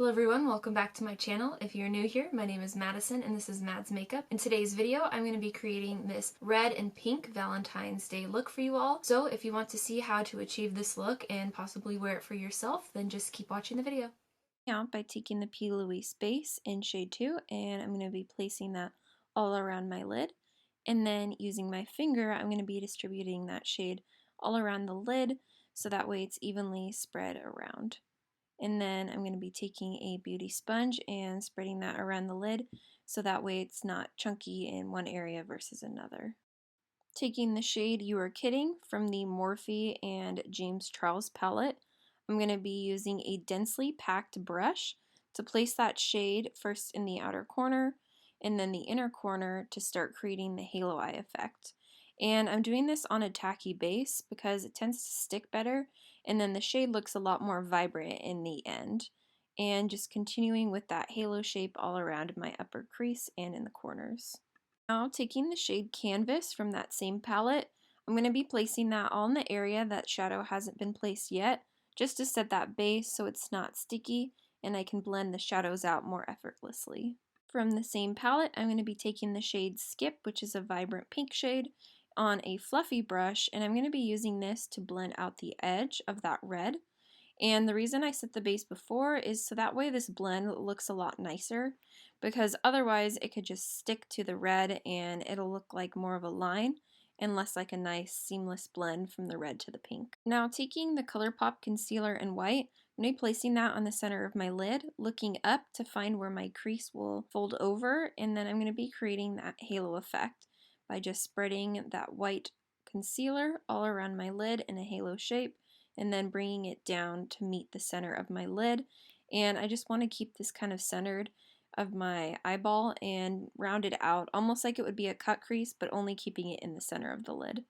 Hello everyone, welcome back to my channel. If you're new here, my name is Madison and this is Mads Makeup. In today's video, I'm going to be creating this red and pink Valentine's Day look for you all. So if you want to see how to achieve this look and possibly wear it for yourself, then just keep watching the video. Out by taking the P.Louise base in shade 2, and I'm going to be placing that all around my lid. And then using my finger, I'm going to be distributing that shade all around the lid so that way it's evenly spread around. And then I'm going to be taking a beauty sponge and spreading that around the lid so that way it's not chunky in one area versus another. Taking the shade You Are Kidding from the Morphe and James Charles palette, I'm going to be using a densely packed brush to place that shade first in the outer corner and then the inner corner to start creating the halo eye effect. And I'm doing this on a tacky base because it tends to stick better, and then the shade looks a lot more vibrant in the end. And just continuing with that halo shape all around my upper crease and in the corners. Now taking the shade Canvas from that same palette, I'm going to be placing that all in the area that shadow hasn't been placed yet, just to set that base so it's not sticky and I can blend the shadows out more effortlessly. From the same palette, I'm going to be taking the shade Skip, which is a vibrant pink shade, on a fluffy brush, and I'm going to be using this to blend out the edge of that red. And the reason I set the base before is so that way this blend looks a lot nicer, because otherwise it could just stick to the red and it'll look like more of a line and less like a nice seamless blend from the red to the pink. Now taking the Colourpop concealer in white, I'm going to be placing that on the center of my lid, looking up to find where my crease will fold over, and then I'm going to be creating that halo effect by just spreading that white concealer all around my lid in a halo shape and then bringing it down to meet the center of my lid. And I just want to keep this kind of centered of my eyeball and round it out almost like it would be a cut crease, but only keeping it in the center of the lid.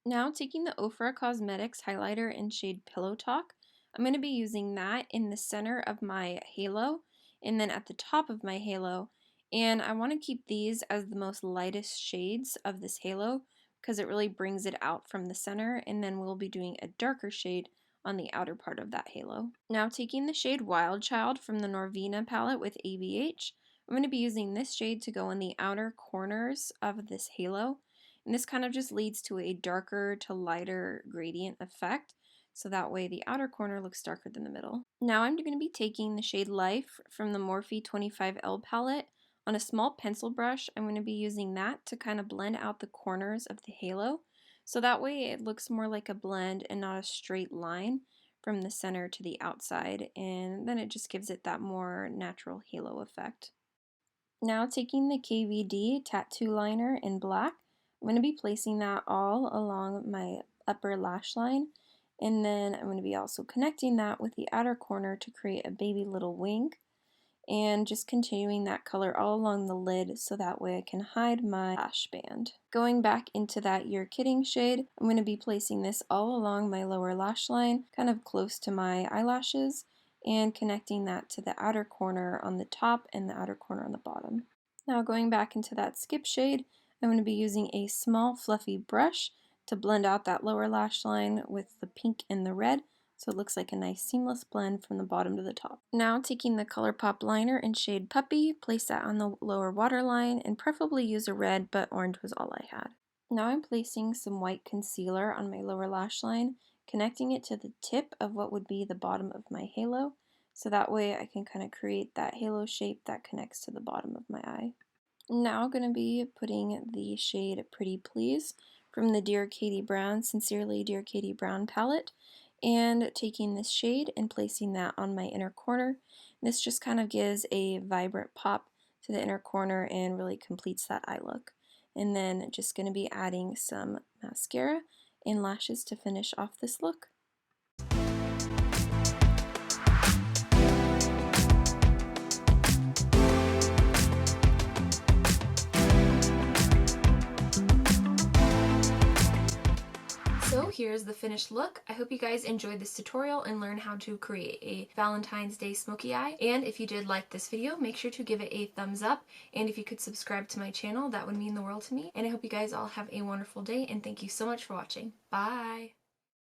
Now taking the Ofra Cosmetics highlighter in shade Pillow Talk, I'm going to be using that in the center of my halo and then at the top of my halo, and I want to keep these as the most lightest shades of this halo because it really brings it out from the center, and then we'll be doing a darker shade on the outer part of that halo. Now taking the shade Wild Child from the Norvina palette with ABH, I'm going to be using this shade to go in the outer corners of this halo, and this kind of just leads to a darker to lighter gradient effect, so that way the outer corner looks darker than the middle. Now I'm going to be taking the shade Life from the Morphe 25L palette. On a small pencil brush, I'm going to be using that to kind of blend out the corners of the halo, so that way it looks more like a blend and not a straight line from the center to the outside, and then it just gives it that more natural halo effect. Now taking the KVD tattoo liner in black, I'm going to be placing that all along my upper lash line, and then I'm going to be also connecting that with the outer corner to create a baby little wing, and just continuing that color all along the lid so that way I can hide my lash band. Going back into that You're Kidding shade, I'm going to be placing this all along my lower lash line, kind of close to my eyelashes, and connecting that to the outer corner on the top and the outer corner on the bottom. Now going back into that Skip shade, I'm going to be using a small fluffy brush to blend out that lower lash line with the pink and the red, so it looks like a nice seamless blend from the bottom to the top. Now taking the Colourpop liner in shade Puppy, place that on the lower waterline and preferably use a red, but orange was all I had. Now I'm placing some white concealer on my lower lash line, connecting it to the tip of what would be the bottom of my halo, so that way I can kind of create that halo shape that connects to the bottom of my eye. Now I'm going to be putting the shade Pretty Please from the Dear Katie Brown, Sincerely Dear Katie Brown palette, and taking this shade and placing that on my inner corner. This just kind of gives a vibrant pop to the inner corner and really completes that eye look. And then just going to be adding some mascara and lashes to finish off this look. So here's the finished look. I hope you guys enjoyed this tutorial and learned how to create a Valentine's Day smoky eye. And if you did like this video, make sure to give it a thumbs up. And if you could subscribe to my channel, that would mean the world to me. And I hope you guys all have a wonderful day, and thank you so much for watching. Bye!